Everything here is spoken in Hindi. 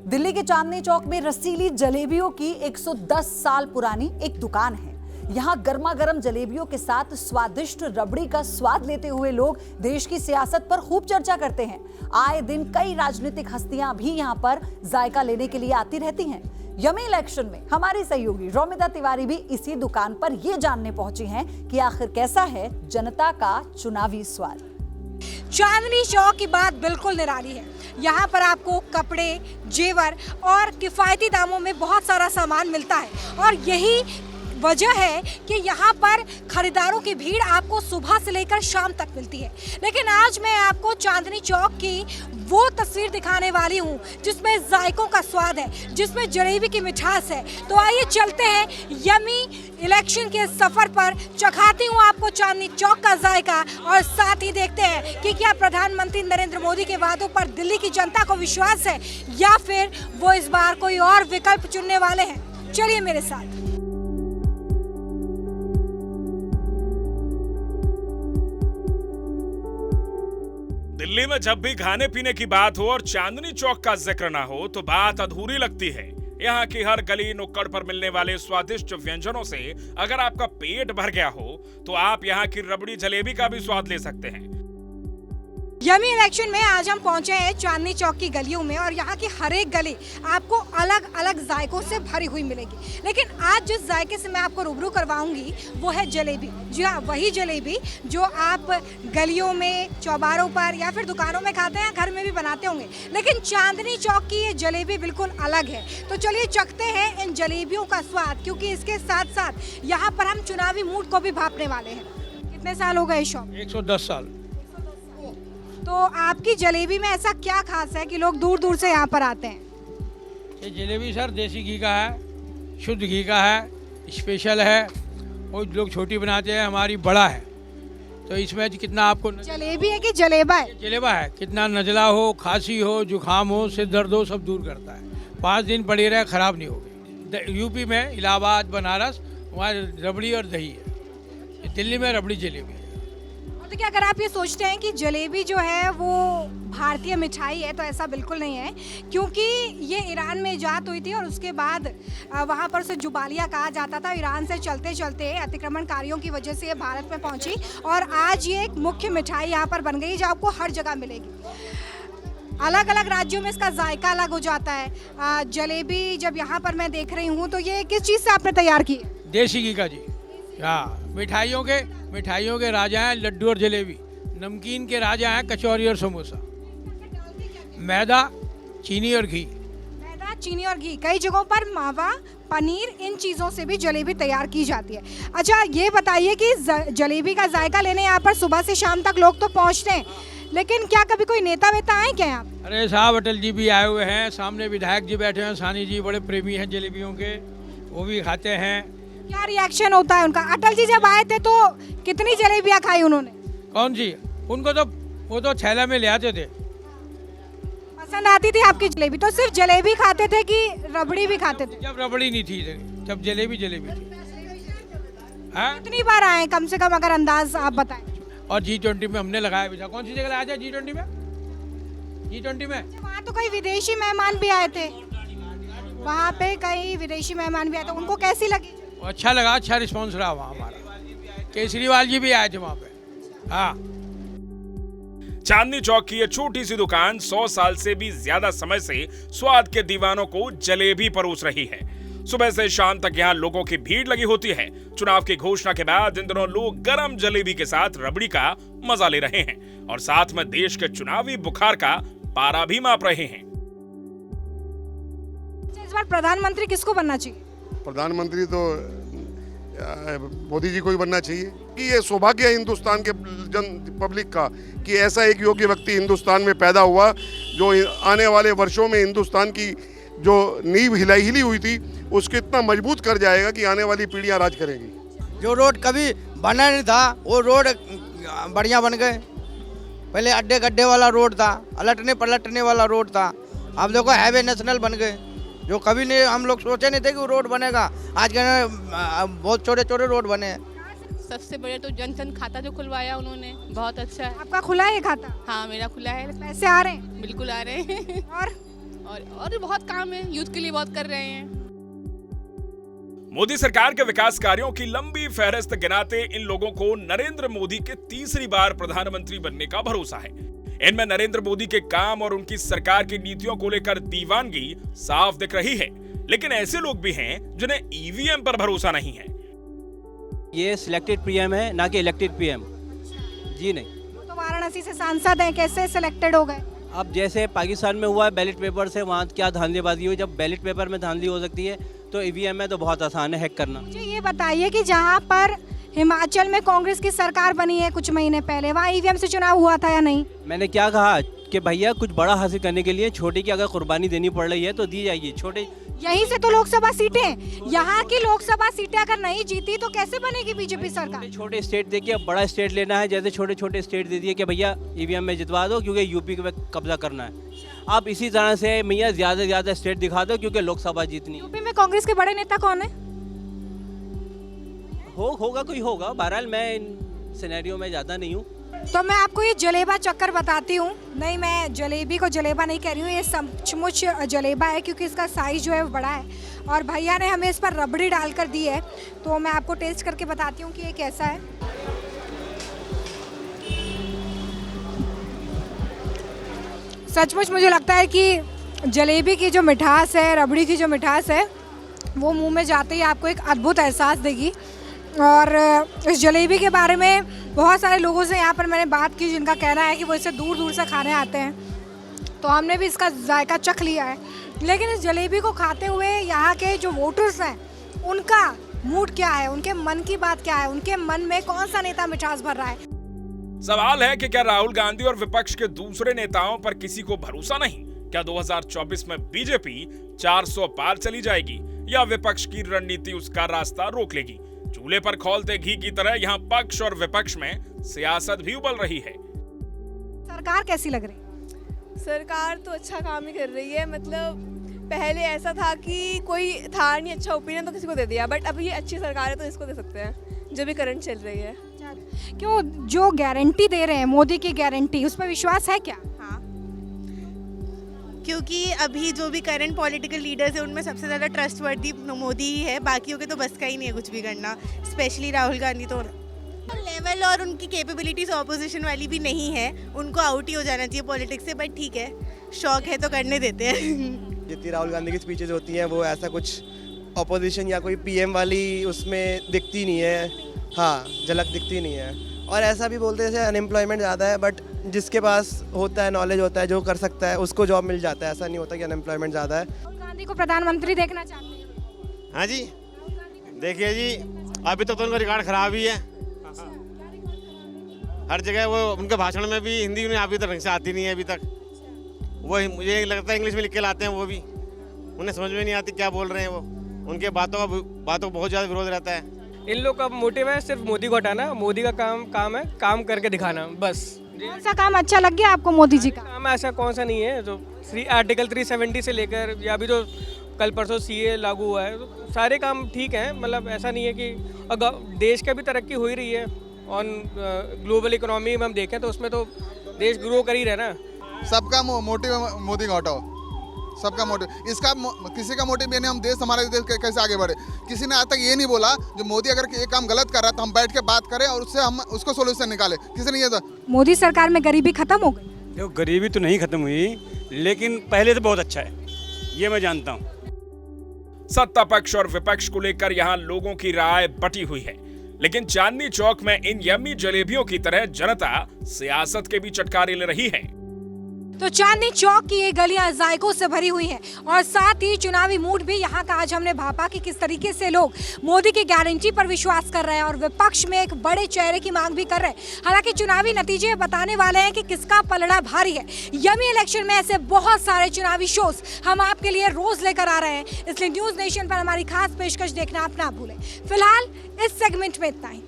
दिल्ली के चांदनी चौक में रसीली जलेबियों की 110 साल पुरानी एक दुकान है। यहाँ गर्मा गर्म जलेबियों के साथ स्वादिष्ट रबड़ी का स्वाद लेते हुए लोग देश की सियासत पर खूब चर्चा करते हैं। आए दिन कई राजनीतिक हस्तियां भी यहाँ पर जायका लेने के लिए आती रहती हैं। यमी इलेक्शन में हमारी सहयोगी रोमिता तिवारी भी इसी दुकान पर ये जानने पहुंची हैं कि आखिर कैसा है जनता का चुनावी स्वाद। चांदनी चौक की बात बिल्कुल निराली है। यहाँ पर आपको कपड़े, जेवर और किफ़ायती दामों में बहुत सारा सामान मिलता है और यही वजह है कि यहाँ पर खरीदारों की भीड़ आपको सुबह से लेकर शाम तक मिलती है। लेकिन आज मैं आपको चांदनी चौक की वो तस्वीर दिखाने वाली हूँ जिसमें जायकों का स्वाद है, जिसमें जलेबी की मिठास है। तो आइए चलते हैं यमी इलेक्शन के सफर पर, चखाती हूँ आपको चांदनी चौक का जायका और साथ ही देखते हैं कि क्या प्रधानमंत्री नरेंद्र मोदी के वादों पर दिल्ली की जनता को विश्वास है या फिर वो इस बार कोई और विकल्प चुनने वाले हैं। चलिए मेरे साथ। दिल्ली में जब भी खाने पीने की बात हो और चांदनी चौक का जिक्र ना हो तो बात अधूरी लगती है। यहाँ की हर गली नुक्कड़ पर मिलने वाले स्वादिष्ट व्यंजनों से अगर आपका पेट भर गया हो तो आप यहाँ की रबड़ी जलेबी का भी स्वाद ले सकते हैं। यमी इलेक्शन में आज हम पहुंचे हैं चांदनी चौक की गलियों में और यहाँ की हर एक गली आपको अलग अलग जायकों से भरी हुई मिलेगी। लेकिन आज जिस जायके से मैं आपको रूबरू करवाऊंगी वो है जलेबी। जी हाँ, वही जलेबी जो आप गलियों में, चौबारों पर या फिर दुकानों में खाते हैं, घर में भी बनाते होंगे। लेकिन चांदनी चौक की ये जलेबी बिल्कुल अलग है। तो चलिए चखते हैं इन जलेबियों का स्वाद, क्योंकि इसके साथ साथ यहाँ पर हम चुनावी मूड को भी भांपने वाले हैं। कितने साल हो गए शॉप? 110 साल। तो आपकी जलेबी में ऐसा क्या खास है कि लोग दूर दूर से यहाँ पर आते हैं? ये जलेबी सर देसी घी का है, शुद्ध घी का है, स्पेशल है। और लोग छोटी बनाते हैं, हमारी बड़ा है। तो इसमें कितना आपको जलेबी है कि जलेबा है? जलेबा है। कितना नजला हो, खांसी हो, जुकाम हो, सिर दर्द हो, सब दूर करता है। 5 दिन पड़ी रहे, खराब नहीं होगी। यूपी में इलाहाबाद, बनारस, वहाँ रबड़ी और दही है। दिल्ली में रबड़ी जलेबी है। तो क्या अगर आप ये सोचते हैं कि जलेबी जो है वो भारतीय मिठाई है, तो ऐसा बिल्कुल नहीं है, क्योंकि ये ईरान में इजाद हुई थी और उसके बाद वहाँ पर उसे जुबालिया कहा जाता था। ईरान से चलते चलते अतिक्रमणकारियों की वजह से ये भारत में पहुँची और आज ये एक मुख्य मिठाई यहाँ पर बन गई जो आपको हर जगह मिलेगी। अलग अलग राज्यों में इसका जायका अलग हो जाता है। जलेबी जब यहाँ पर मैं देख रही हूँ तो ये किस चीज़ से आपने तैयार की? देसी घी का जी। हाँ, मिठाइयों के राजा हैं लड्डू और जलेबी। नमकीन के राजा हैं कचौरी और समोसा। मैदा, चीनी और घी। मैदा, चीनी और घी। कई जगहों पर मावा, पनीर, इन चीज़ों से भी जलेबी तैयार की जाती है। अच्छा, ये बताइए कि जलेबी का जायका लेने यहाँ पर सुबह से शाम तक लोग तो पहुँचते हैं, लेकिन क्या कभी कोई नेता वेता आए क्या यहाँ? अरे साहब, अटल जी भी आए हुए हैं, सामने विधायक जी बैठे हैं, सानी जी बड़े प्रेमी हैं जलेबियों के, वो भी खाते हैं। क्या रिएक्शन होता है उनका? अटल जी जब आए थे तो कितनी जलेबियां खाई उन्होंने? कौन सी? उनको तो वो तो थैला में ले आते थे। पसंद आती थी आपकी जलेबी? तो सिर्फ जलेबी खाते थे कि रबड़ी भी खाते थे? जब रबड़ी नहीं थी, जब जलेबी थी। कितनी बार आए कम से कम, अगर अंदाज आप बताएं? और G20 में हमने लगाया भी था। कौन सी जगह लगाया था G20 में? G20 में वहाँ तो कई विदेशी मेहमान भी आए थे। वहाँ पे कई विदेशी मेहमान भी आए थे, उनको कैसी लगी? अच्छा लगा, अच्छा रिस्पॉन्स रहा वहाँ हमारा। केजरीवाल जी भी आए थे वहाँ पे। हाँ। चांदनी चौक की ये छोटी सी दुकान 100 साल से भी ज्यादा समय से स्वाद के दीवानों को जलेबी परोस रही है। सुबह से शाम तक यहाँ लोगों की भीड़ लगी होती है। चुनाव की घोषणा के बाद इन दिनों लोग गरम जलेबी के साथ रबड़ी का मजा ले रहे हैं और साथ में देश के चुनावी बुखार का पारा भी माप रहे हैं। इस बार प्रधानमंत्री किसको बनना चाहिए? प्रधानमंत्री तो मोदी जी को ही बनना चाहिए कि ये सौभाग्य है हिंदुस्तान के पब्लिक का कि ऐसा एक योग्य व्यक्ति हिंदुस्तान में पैदा हुआ जो आने वाले वर्षों में हिंदुस्तान की जो नींव हिली हुई थी उसको इतना मजबूत कर जाएगा कि आने वाली पीढ़ियां राज करेंगी। जो रोड कभी बना नहीं था वो रोड बढ़िया बन गए। पहले अड्डे गड्ढे वाला रोड था, अलटने पलटने वाला रोड था। अब देखो हाईवे नेशनल बन गए, जो कभी नहीं हम लोग सोचे नहीं थे कि वो रोड बनेगा। आज के बहुत छोटे छोटे रोड बने हैं। सबसे बड़े तो जनधन खाता जो खुलवाया उन्होंने, बहुत अच्छा है। आपका खुला है खाता? हाँ, मेरा खुला है। पैसे आ रहे हैं? बिल्कुल आ रहे हैं। और बहुत काम है, यूथ के लिए बहुत कर रहे हैं। मोदी सरकार के विकास कार्यों की लंबी फहरिस्त गिनाते इन लोगों को नरेंद्र मोदी के तीसरी बार प्रधानमंत्री बनने का भरोसा है। इनमें नरेंद्र मोदी के काम और उनकी सरकार की नीतियों को लेकर दीवानगी साफ दिख रही है, लेकिन ऐसे लोग भी हैं जिन्हें ईवीएम पर भरोसा नहीं है। ये सिलेक्टेड पीएम है, ना कि इलेक्टेड पीएम। जी नहीं। तो वाराणसी से सांसद हैं, कैसे सिलेक्टेड हो गए? अब जैसे पाकिस्तान में हुआ है बैलेट पेपर से, वहाँ क्या धांधलीबाजी हुई। जब बैलेट पेपर में धांधली हो सकती है तो ईवीएम में तो बहुत आसान है हैक करना। मुझे ये बताइए कि जहाँ पर हिमाचल में कांग्रेस की सरकार बनी है कुछ महीने पहले, वहाँ ईवीएम से चुनाव हुआ था या नहीं? मैंने क्या कहा कि भैया कुछ बड़ा हासिल करने के लिए छोटे की अगर कुर्बानी देनी पड़ रही है तो दी जाएगी। छोटे यहीं से तो लोकसभा सीटें, यहाँ की लोकसभा सीटें अगर नहीं जीती तो कैसे बनेगी बीजेपी सरकार? छोटे स्टेट देखिए, अब बड़ा स्टेट लेना है। जैसे छोटे छोटे स्टेट दे दिए कि भैया ईवीएम में जितवा दो क्योंकि यूपी पे कब्जा करना है। आप इसी तरह से भैया ज्यादा से ज्यादा स्टेट दिखा दो क्योंकि लोकसभा जीतनी। यूपी में कांग्रेस के बड़े नेता कौन है? होगा कोई होगा। बहरहाल मैं इन सिनेरियो में ज्यादा नहीं हूँ। तो मैं आपको ये जलेबा चक्कर बताती हूँ। नहीं, मैं जलेबी को जलेबा नहीं कह रही हूँ, ये सचमुच जलेबा है क्योंकि इसका साइज जो है वो बड़ा है और भैया ने हमें इस पर रबड़ी डालकर दी है। तो मैं आपको टेस्ट करके बताती हूँ कि ये कैसा है। सचमुच मुझे लगता है कि जलेबी की जो मिठास है, रबड़ी की जो मिठास है, वो मुंह में जाते ही आपको एक अद्भुत एहसास देगी। और इस जलेबी के बारे में बहुत सारे लोगों से यहाँ पर मैंने बात की जिनका कहना है कि वो इसे दूर दूर से खाने आते हैं, तो हमने भी इसका जायका चख लिया है। लेकिन इस जलेबी को खाते हुए यहाँ के जो वोटर्स हैं उनका मूड क्या है, उनके मन की बात क्या है, उनके मन में कौन सा नेता मिठास भर रहा है? सवाल है कि क्या राहुल गांधी और विपक्ष के दूसरे नेताओं पर किसी को भरोसा नहीं? क्या 2024 में बीजेपी 400 पार चली जाएगी या विपक्ष की रणनीति उसका रास्ता रोक लेगी? चूल्हे पर खौलते घी की तरह यहाँ पक्ष और विपक्ष में सियासत भी उबल रही है। सरकार कैसी लग रही? सरकार तो अच्छा काम ही कर रही है। मतलब पहले ऐसा था कि कोई था नहीं अच्छा ओपिनियन तो किसी को दे दिया, बट अब ये अच्छी सरकार है तो इसको दे सकते हैं जो भी करंट चल रही है। क्यों, जो गारंटी दे रहे हैं मोदी की गारंटी, उस पर विश्वास है क्या? हाँ, क्योंकि अभी जो भी करंट पॉलिटिकल लीडर्स है उनमें सबसे ज़्यादा ट्रस्टवर्दी मोदी ही है। बाकियों के तो बस का ही नहीं है कुछ भी करना, स्पेशली राहुल गांधी। तो लेवल और उनकी कैपेबिलिटीज ऑपोजिशन वाली भी नहीं है, उनको आउट ही हो जाना चाहिए पॉलिटिक्स से। बट ठीक है, शौक है तो करने देते हैं। जितनी राहुल गांधी की स्पीचेज होती हैं वो ऐसा कुछ ऑपोजिशन या कोई पीएम वाली उसमें दिखती नहीं है। हाँ, झलक दिखती नहीं है। और ऐसा भी बोलते हैं जैसे अनएम्प्लॉयमेंट ज़्यादा है, बट जिसके पास होता है, नॉलेज होता है, जो कर सकता है उसको जॉब मिल जाता है। ऐसा नहीं होता कि अनएम्प्लॉयमेंट ज़्यादा है। राहुल गांधी को प्रधानमंत्री देखना चाहते हैं? हाँ जी, देखिए जी, अभी तक तो उनका रिकॉर्ड खराब ही है। हर जगह वो उनके भाषण में भी हिंदी उन्हें अभी तक ढंग से आती नहीं है। अभी तक वो मुझे लगता है इंग्लिश में लिख के लाते हैं, वो भी उन्हें समझ में नहीं आती क्या बोल रहे हैं वो। उनके बातों का बहुत ज़्यादा विरोध रहता है। इन लोग का मोटिव है सिर्फ मोदी को हटाना। मोदी का काम है काम करके दिखाना, बस। कौन सा काम अच्छा लग गया आपको मोदी जी का? काम ऐसा कौन सा नहीं है। तो आर्टिकल 370 से लेकर या अभी तो कल परसों सीए लागू हुआ है, तो सारे काम ठीक हैं। मतलब ऐसा नहीं है कि देश का भी तरक्की हो ही रही है। ऑन ग्लोबल इकोनॉमी में हम देखें तो उसमें तो देश ग्रो कर ही रहा है ना। सबका मोटिव मोदी को हटाओ, सबका मोटिव। इसका किसी का मोटिव ये नहीं हम देश, हमारा देश कैसे आगे बढ़े। किसी ने आज तक ये नहीं बोला जो मोदी अगर ये काम गलत कर रहा है तो हम बैठ के बात करें और उससे हम उसको सोल्यूशन निकालें। किसी ने ये था। मोदी सरकार में गरीबी खत्म हो गई? देखो, गरीबी तो नहीं खत्म हुई, लेकिन पहले से बहुत अच्छा है, ये मैं जानता हूँ। सत्ता पक्ष और विपक्ष को लेकर यहाँ लोगों की राय बटी हुई है, लेकिन चांदनी चौक में इन यम्मी जलेबियों की तरह जनता सियासत के भी चटकारे ले रही है। तो चांदनी चौक की ये गलियां जायकों से भरी हुई हैं और साथ ही चुनावी मूड भी यहाँ का आज हमने भापा कि किस तरीके से लोग मोदी की गारंटी पर विश्वास कर रहे हैं और विपक्ष में एक बड़े चेहरे की मांग भी कर रहे हैं। हालांकि चुनावी नतीजे बताने वाले हैं कि किसका पलड़ा भारी है। यम्मी इलेक्शन में ऐसे बहुत सारे चुनावी शोज हम आपके लिए रोज लेकर आ रहे हैं, इसलिए न्यूज नेशन पर हमारी खास पेशकश देखना आप ना भूलें। फिलहाल इस सेगमेंट में इतना ही।